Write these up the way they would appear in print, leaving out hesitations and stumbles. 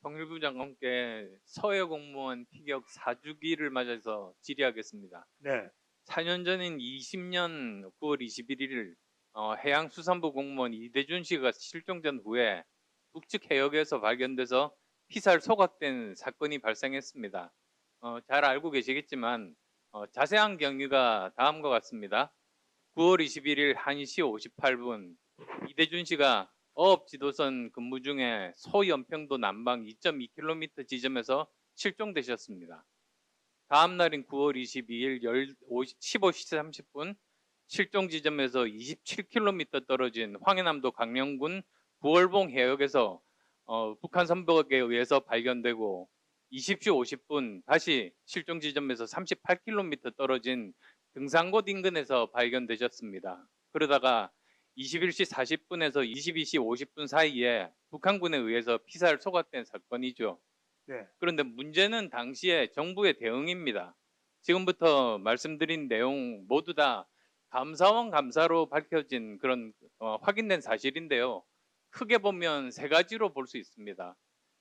통일부 장관께 서해 공무원 피격 4주기를 맞아서 질의하겠습니다. 네, 4년 전인 20년 9월 21일 해양수산부 공무원 이대준 씨가 실종된 후에 북측 해역에서 발견돼서 피살 소각된 사건이 발생했습니다. 잘 알고 계시겠지만 자세한 경위가 다음과 같습니다. 9월 21일 1시 58분 이대준 씨가 어업지도선 근무 중에 소연평도 남방 2.2km 지점에서 실종되셨습니다. 다음 날인 9월 22일 15시 30분 실종 지점에서 27km 떨어진 황해남도 강령군 부월봉 해역에서 북한 선박에 의해서 발견되고 20시 50분 다시 실종 지점에서 38km 떨어진 등산곳 인근에서 발견되셨습니다. 그러다가 21시 40분에서 22시 50분 사이에 북한군에 의해서 피살 소각된 사건이죠. 네, 그런데 문제는 당시에 정부의 대응입니다. 지금부터 말씀드린 내용 모두 다 감사원 감사로 밝혀진 그런 확인된 사실인데요. 크게 보면 세 가지로 볼 수 있습니다.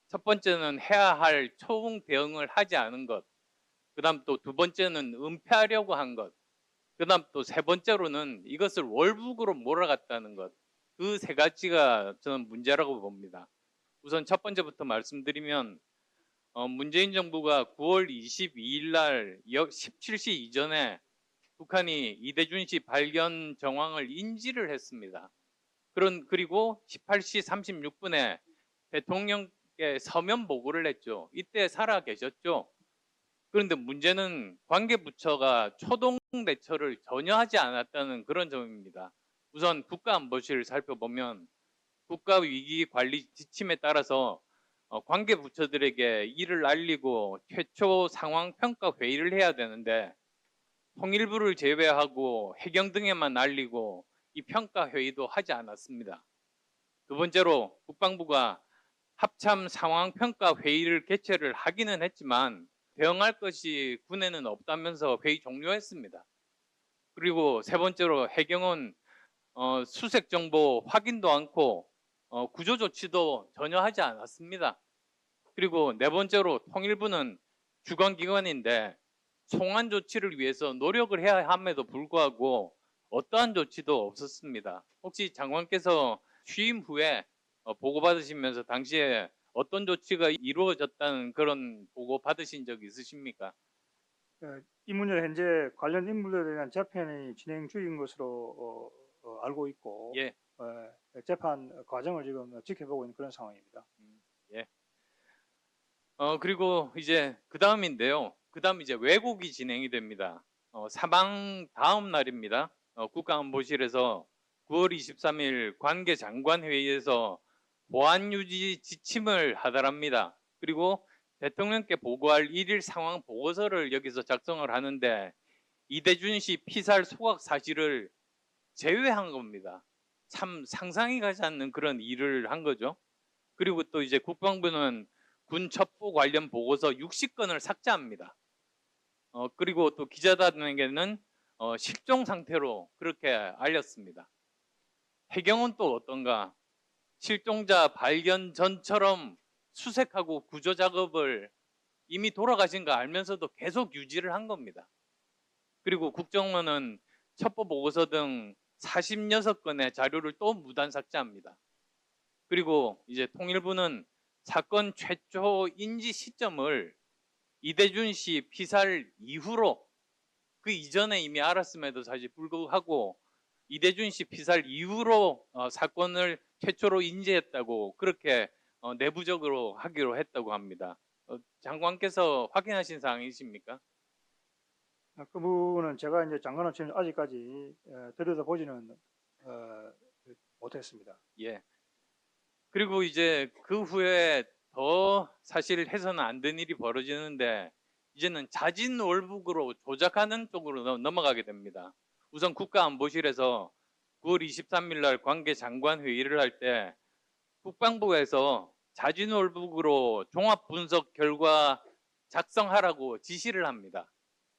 첫 번째는 해야 할 초응 대응을 하지 않은 것. 그다음 또 두 번째는 은폐하려고 한 것. 그다음 또 세 번째로는 이것을 월북으로 몰아갔다는 것. 그 세 가지가 저는 문제라고 봅니다. 우선 첫 번째부터 말씀드리면 문재인 정부가 9월 22일 날 17시 이전에 북한이 이대준 씨 발견 정황을 인지를 했습니다. 그리고 18시 36분에 대통령께 서면 보고를 했죠. 이때 살아 계셨죠. 그런데 문제는 관계부처가 초동 대처를 전혀 하지 않았다는 그런 점입니다. 우선 국가안보실을 살펴보면 국가위기관리 지침에 따라서 관계부처들에게 이를 알리고 최초 상황평가 회의를 해야 되는데 통일부를 제외하고 해경 등에만 알리고 이 평가 회의도 하지 않았습니다. 두 번째로 국방부가 합참 상황평가 회의를 개최를 하기는 했지만 대응할 것이 군에는 없다면서 회의 종료했습니다. 그리고 세 번째로 해경은 수색 정보 확인도 않고 구조 조치도 전혀 하지 않았습니다. 그리고 네 번째로 통일부는 주관기관인데 송환 조치를 위해서 노력을 해야 함에도 불구하고 어떠한 조치도 없었습니다. 혹시 장관께서 취임 후에 보고받으시면서 당시에 어떤 조치가 이루어졌다는 그런 보고 받으신 적 있으십니까? 이 문제 현재 관련 인물들에 대한 재판이 진행 중인 것으로 알고 있고, 예. 재판 과정을 지금 지켜보고 있는 그런 상황입니다. 예. 그리고 이제 그 다음인데요. 그 다음 이제 왜곡이 진행이 됩니다. 사망 다음 날입니다. 국가안보실에서 9월 23일 관계장관회의에서 보안유지 지침을 하달합니다. 그리고 대통령께 보고할 1일 상황 보고서를 여기서 작성을 하는데 이대준 씨 피살 소각 사실을 제외한 겁니다. 참 상상이 가지 않는 그런 일을 한 거죠. 그리고 또 이제 국방부는 군 첩보 관련 보고서 60건을 삭제합니다. 그리고 또 기자단에게는 실종 상태로 그렇게 알렸습니다. 해경은 또 어떤가? 실종자 발견 전처럼 수색하고 구조 작업을 이미 돌아가신 거 알면서도 계속 유지를 한 겁니다. 그리고 국정원은 첩보 보고서 등 46건의 자료를 또 무단 삭제합니다. 그리고 이제 통일부는 사건 최초 인지 시점을 이대준 씨 피살 이후로 그 이전에 이미 알았음에도 사실 불구하고 이대준 씨 피살 이후로 사건을 최초로 인지했다고 그렇게 내부적으로 하기로 했다고 합니다. 장관께서 확인하신 사항이십니까? 그 부분은 제가 이제 장관을 지금 아직까지 들여다보지는 못했습니다. 예. 그리고 이제 그 후에 더 사실 해서는 안 된 일이 벌어지는데 이제는 자진월북으로 조작하는 쪽으로 넘어가게 됩니다. 우선 국가안보실에서 9월 23일 날 관계장관 회의를 할 때 국방부에서 자진월북으로 종합분석 결과 작성하라고 지시를 합니다.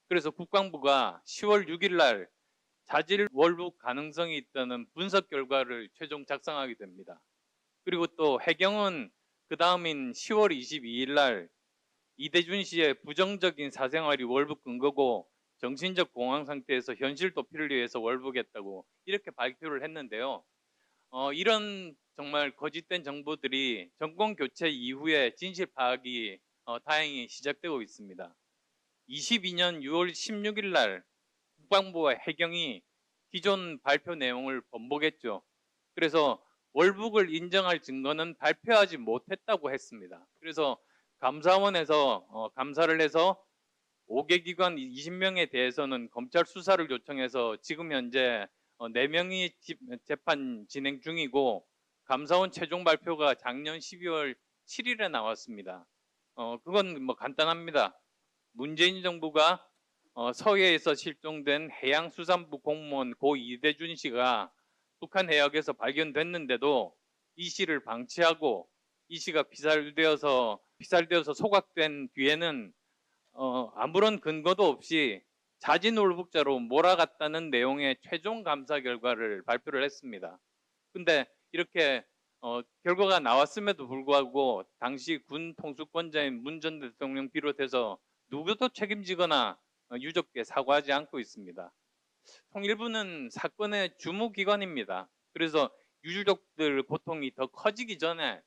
그래서 국방부가 10월 6일 날 자진월북 가능성이 있다는 분석 결과를 최종 작성하게 됩니다. 그리고 또 해경은 그 다음인 10월 22일 날 이대준 씨의 부정적인 사생활이 월북 근거고 정신적 공황 상태에서 현실 도피를 위해서 월북했다고 이렇게 발표를 했는데요. 이런 정말 거짓된 정보들이 정권 교체 이후에 진실 파악이 다행히 시작되고 있습니다. 22년 6월 16일 날 국방부와 해경이 기존 발표 내용을 번복했죠. 그래서 월북을 인정할 증거는 발표하지 못했다고 했습니다. 그래서 감사원에서 감사를 해서 5개 기관 20명에 대해서는 검찰 수사를 요청해서 지금 현재 4명이 재판 진행 중이고 감사원 최종 발표가 작년 12월 7일에 나왔습니다. 그건 뭐 간단합니다. 문재인 정부가 서해에서 실종된 해양수산부 공무원 고 이대준 씨가 북한 해역에서 발견됐는데도 이 씨를 방치하고 이 씨가 피살되어서 소각된 뒤에는 아무런 근거도 없이 자진월북자로 몰아갔다는 내용의 최종 감사 결과를 발표를 했습니다. 근데 이렇게 결과가 나왔음에도 불구하고 당시 군 통수권자인 문 전 대통령 비롯해서 누구도 책임지거나 유족께 사과하지 않고 있습니다. 통일부는 사건의 주무기관입니다. 그래서 유족들 고통이 더 커지기 전에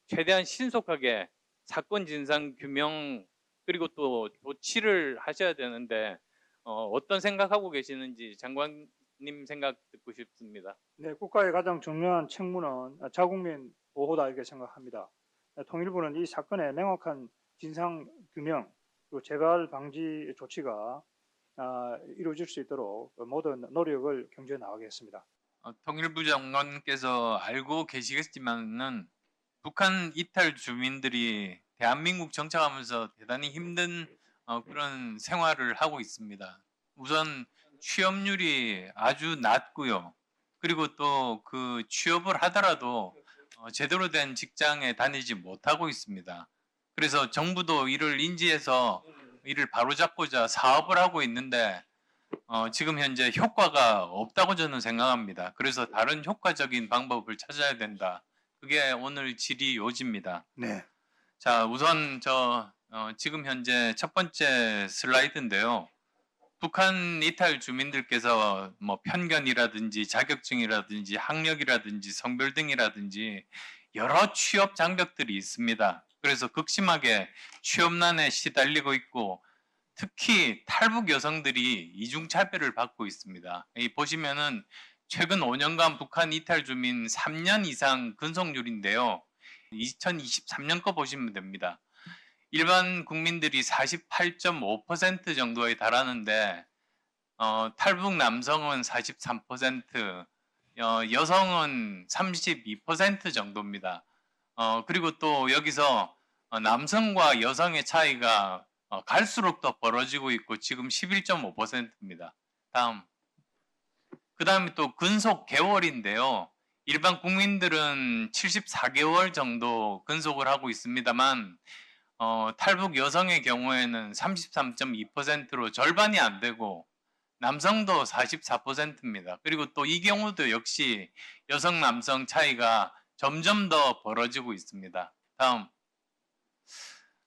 최대한 신속하게 사건 진상 규명 그리고 또 조치를 하셔야 되는데 어떤 생각하고 계시는지 장관님 생각 듣고 싶습니다. 네, 국가의 가장 중요한 책무는 자국민 보호다 이렇게 생각합니다. 통일부는 이 사건의 명확한 진상 규명 그리고 재발 방지 조치가 이루어질 수 있도록 모든 노력을 경주해 나가겠습니다. 통일부 장관께서 알고 계시겠지만은 북한 이탈 주민들이 대한민국 정착하면서 대단히 힘든 그런 생활을 하고 있습니다. 우선 취업률이 아주 낮고요. 그리고 또 그 취업을 하더라도 제대로 된 직장에 다니지 못하고 있습니다. 그래서 정부도 이를 인지해서 이를 바로잡고자 사업을 하고 있는데 지금 현재 효과가 없다고 저는 생각합니다. 그래서 다른 효과적인 방법을 찾아야 된다. 그게 오늘 질의 요지입니다. 네. 자, 우선 지금 현재 첫 번째 슬라이드인데요. 북한 이탈 주민들께서 뭐 편견이라든지 자격증이라든지 학력이라든지 성별 등이라든지 여러 취업 장벽들이 있습니다. 그래서 극심하게 취업난에 시달리고 있고 특히 탈북 여성들이 이중차별을 받고 있습니다. 보시면은 최근 5년간 북한 이탈 주민 3년 이상 근속률인데요. 2023년 거 보시면 됩니다. 일반 국민들이 48.5% 정도에 달하는데 탈북 남성은 43%, 여성은 32% 정도입니다. 그리고 또 여기서 남성과 여성의 차이가 갈수록 더 벌어지고 있고 지금 11.5%입니다. 다음. 그 다음에 또 근속 개월인데요. 일반 국민들은 74개월 정도 근속을 하고 있습니다만 탈북 여성의 경우에는 33.2%로 절반이 안 되고 남성도 44%입니다. 그리고 또 이 경우도 역시 여성 남성 차이가 점점 더 벌어지고 있습니다. 다음.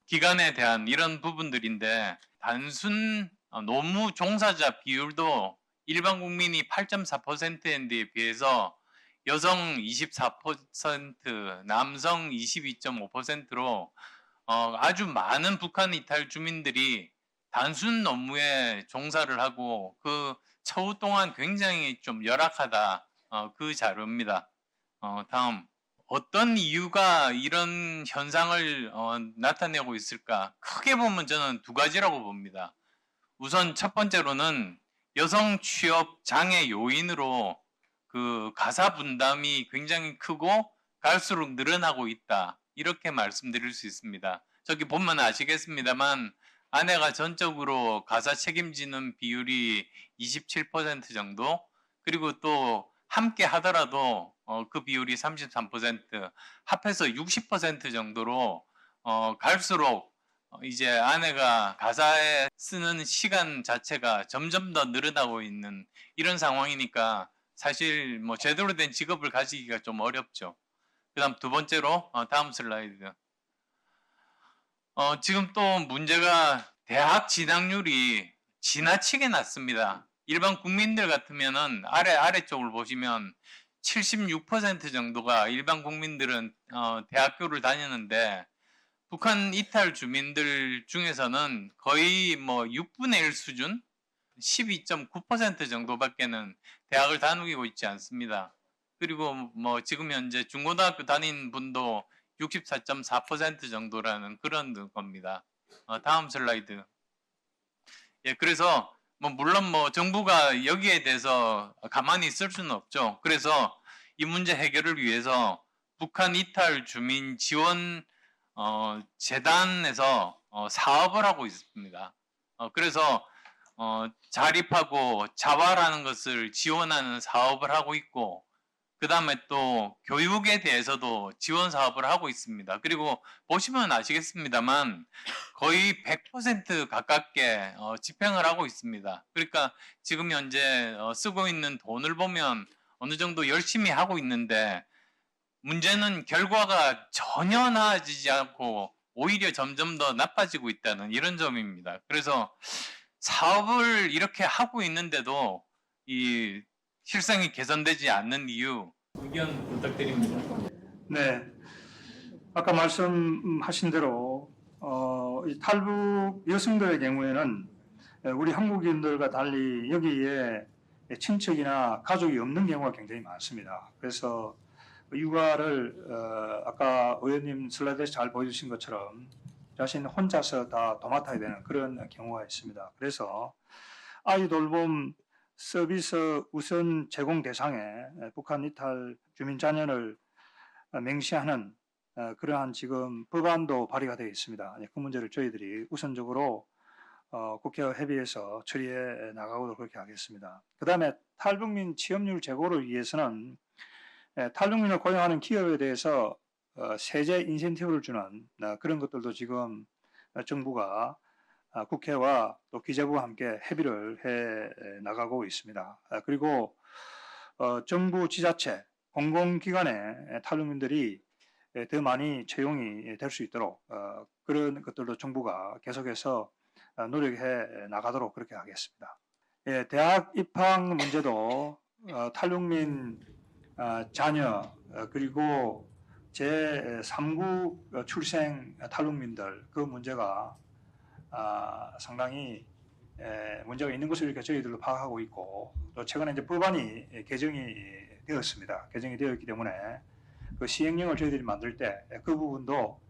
기간에 대한 이런 부분들인데 단순 노무 종사자 비율도 일반 국민이 8.4%인데 비해서 여성 24%, 남성 22.5%로 아주 많은 북한 이탈 주민들이 단순 노무에 종사를 하고 그 처우 동안 굉장히 좀 열악하다 그 자료입니다. 다음. 어떤 이유가 이런 현상을 나타내고 있을까? 크게 보면 저는 두 가지라고 봅니다. 우선 첫 번째로는 여성 취업 장애 요인으로 그 가사 분담이 굉장히 크고 갈수록 늘어나고 있다. 이렇게 말씀드릴 수 있습니다. 저기 보면 아시겠습니다만 아내가 전적으로 가사 책임지는 비율이 27% 정도 그리고 또 함께 하더라도 그 비율이 33%, 합해서 60% 정도로 갈수록 이제 아내가 가사에 쓰는 시간 자체가 점점 더 늘어나고 있는 이런 상황이니까 사실 뭐 제대로 된 직업을 가지기가 좀 어렵죠. 그다음 두 번째로 다음 슬라이드. 지금 또 문제가 대학 진학률이 지나치게 낮습니다. 일반 국민들 같으면은 아래쪽을 보시면 76% 정도가 일반 국민들은 대학교를 다녔는데 북한 이탈 주민들 중에서는 거의 뭐 6분의 1 수준? 12.9% 정도밖에는 대학을 다니고 있지 않습니다. 그리고 뭐 지금 현재 중고등학교 다닌 분도 64.4% 정도라는 그런 겁니다. 다음 슬라이드. 예, 그래서 뭐 물론 뭐 정부가 여기에 대해서 가만히 있을 수는 없죠. 그래서 이 문제 해결을 위해서 북한 이탈 주민 지원 재단에서 사업을 하고 있습니다. 그래서 자립하고 자활하는 것을 지원하는 사업을 하고 있고, 그 다음에 또 교육에 대해서도 지원 사업을 하고 있습니다. 그리고 보시면 아시겠습니다만 거의 100% 가깝게 집행을 하고 있습니다. 그러니까 지금 현재 쓰고 있는 돈을 보면 어느 정도 열심히 하고 있는데, 문제는 결과가 전혀 나아지지 않고 오히려 점점 더 나빠지고 있다는 이런 점입니다. 그래서 사업을 이렇게 하고 있는데도 이 실상이 개선되지 않는 이유, 의견 부탁드립니다. 네, 아까 말씀하신 대로 이 탈북 여성들의 경우에는 우리 한국인들과 달리 여기에 친척이나 가족이 없는 경우가 굉장히 많습니다. 그래서 육아를 아까 의원님 슬라이드에서 잘 보여주신 것처럼 자신 혼자서 다 도맡아야 되는 그런 경우가 있습니다. 그래서 아이 돌봄 서비스 우선 제공 대상에 북한 이탈 주민 자녀를 맹시하는 그러한 지금 법안도 발의가 되어 있습니다. 그 문제를 저희들이 우선적으로 국회와 협의해서 처리해 나가도록 그렇게 하겠습니다. 그 다음에 탈북민 취업률 제고를 위해서는 탈북민을 고용하는 기업에 대해서 세제 인센티브를 주는 그런 것들도 지금 정부가 국회와 또 기재부와 함께 협의를 해 나가고 있습니다. 그리고 정부 지자체, 공공기관에 탈북민들이 더 많이 채용이 될 수 있도록 그런 것들도 정부가 계속해서 노력해 나가도록 그렇게 하겠습니다. 예, 대학 입학 문제도 탈북민 자녀 그리고 제3국 출생 탈북민들 그 문제가 상당히 문제가 있는 것으로 이렇게 저희들도 파악하고 있고, 또 최근에 이제 법안이 개정이 되었습니다. 개정이 되었기 때문에 그 시행령을 저희들이 만들 때 그 부분도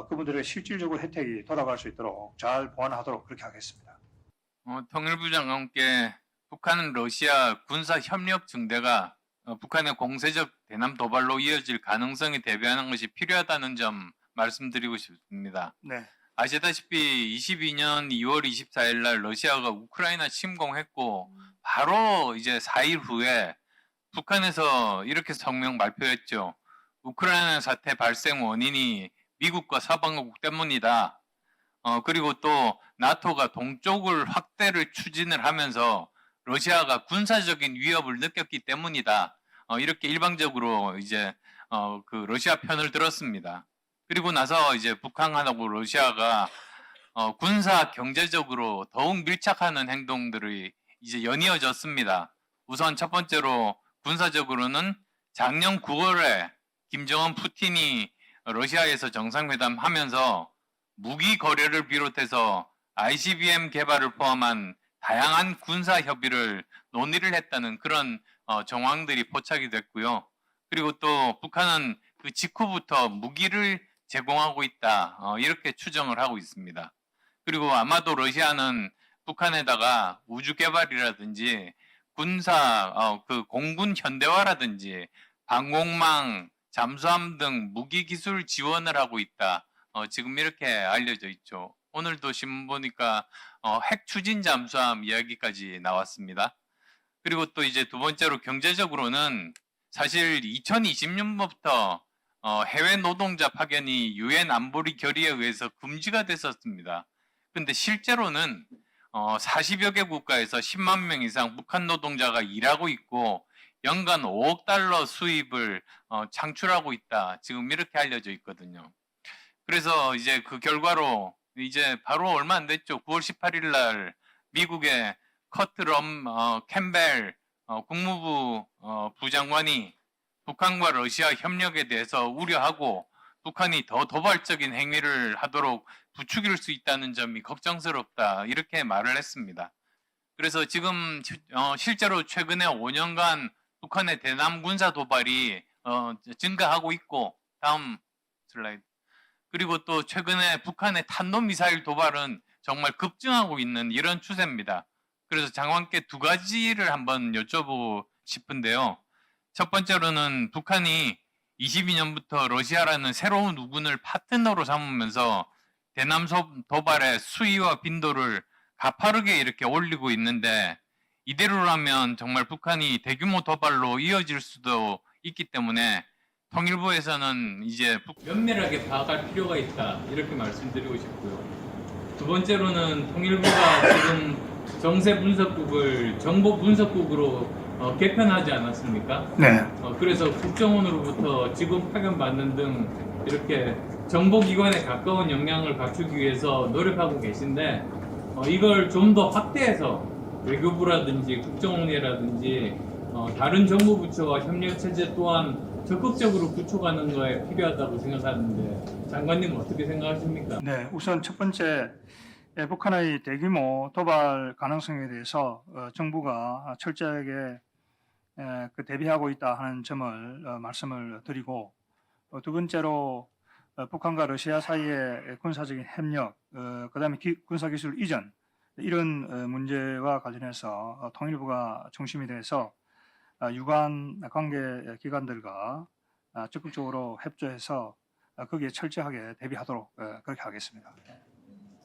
그분들의 실질적으로 혜택이 돌아갈 수 있도록 잘 보완하도록 그렇게 하겠습니다. 통일부 장관께 북한은 러시아 군사 협력 증대가 북한의 공세적 대남 도발로 이어질 가능성이 대비하는 것이 필요하다는 점 말씀드리고 싶습니다. 네. 아시다시피 22년 2월 24일 날 러시아가 우크라이나 침공했고 바로 이제 4일 후에 북한에서 이렇게 성명 발표했죠. 우크라이나 사태 발생 원인이 미국과 서방국 때문이다. 그리고 또 나토가 동쪽을 확대를 추진을 하면서 러시아가 군사적인 위협을 느꼈기 때문이다. 이렇게 일방적으로 이제 그 러시아 편을 들었습니다. 그리고 나서 이제 북한하고 러시아가 군사 경제적으로 더욱 밀착하는 행동들이 이제 연이어졌습니다. 우선 첫 번째로 군사적으로는 작년 9월에 김정은 푸틴이 러시아에서 정상회담 하면서 무기 거래를 비롯해서 ICBM 개발을 포함한 다양한 군사 협의를 논의를 했다는 그런 정황들이 포착이 됐고요. 그리고 또 북한은 그 직후부터 무기를 제공하고 있다, 이렇게 추정을 하고 있습니다. 그리고 아마도 러시아는 북한에다가 우주 개발이라든지 군사 그 공군 현대화라든지 방공망, 잠수함 등 무기 기술 지원을 하고 있다. 지금 이렇게 알려져 있죠. 오늘도 신문 보니까 핵 추진 잠수함 이야기까지 나왔습니다. 그리고 또 이제 두 번째로 경제적으로는 사실 2020년부터 해외 노동자 파견이 유엔 안보리 결의에 의해서 금지가 됐었습니다. 근데 실제로는 40여 개 국가에서 10만 명 이상 북한 노동자가 일하고 있고 연간 5억 달러 수입을 창출하고 있다. 지금 이렇게 알려져 있거든요. 그래서 이제 그 결과로 이제 바로 얼마 안 됐죠. 9월 18일 날 미국의 커트럼 캠벨 국무부 부장관이 북한과 러시아 협력에 대해서 우려하고 북한이 더 도발적인 행위를 하도록 부추길 수 있다는 점이 걱정스럽다 이렇게 말을 했습니다. 그래서 지금 실제로 최근에 5년간 북한의 대남 군사 도발이 증가하고 있고 다음 슬라이드. 그리고 또 최근에 북한의 탄도미사일 도발은 정말 급증하고 있는 이런 추세입니다. 그래서 장관께 두 가지를 한번 여쭤보고 싶은데요. 첫 번째로는 북한이 22년부터 러시아라는 새로운 우군을 파트너로 삼으면서 대남 도발의 수위와 빈도를 가파르게 이렇게 올리고 있는데 이대로라면 정말 북한이 대규모 도발로 이어질 수도 있기 때문에 통일부에서는 이제 면밀하게 파악할 필요가 있다 이렇게 말씀드리고 싶고요. 두 번째로는 통일부가 지금 정세 분석국을 정보 분석국으로 개편하지 않았습니까? 네. 그래서 국정원으로부터 직원 파견받는 등 이렇게 정보기관에 가까운 역량을 갖추기 위해서 노력하고 계신데 이걸 좀 더 확대해서 외교부라든지 국정원이라든지 다른 정부부처와 협력체제 또한 적극적으로 구축하는 거에 필요하다고 생각하는데 장관님 어떻게 생각하십니까? 네, 우선 첫 번째 북한의 대규모 도발 가능성에 대해서 정부가 철저하게 대비하고 있다 하는 점을 말씀을 드리고 두 번째로 북한과 러시아 사이의 군사적인 협력, 그다음에 군사기술 이전 이런 문제와 관련해서 통일부가 중심이 돼서 유관 관계 기관들과 적극적으로 협조해서 거기에 철저하게 대비하도록 그렇게 하겠습니다.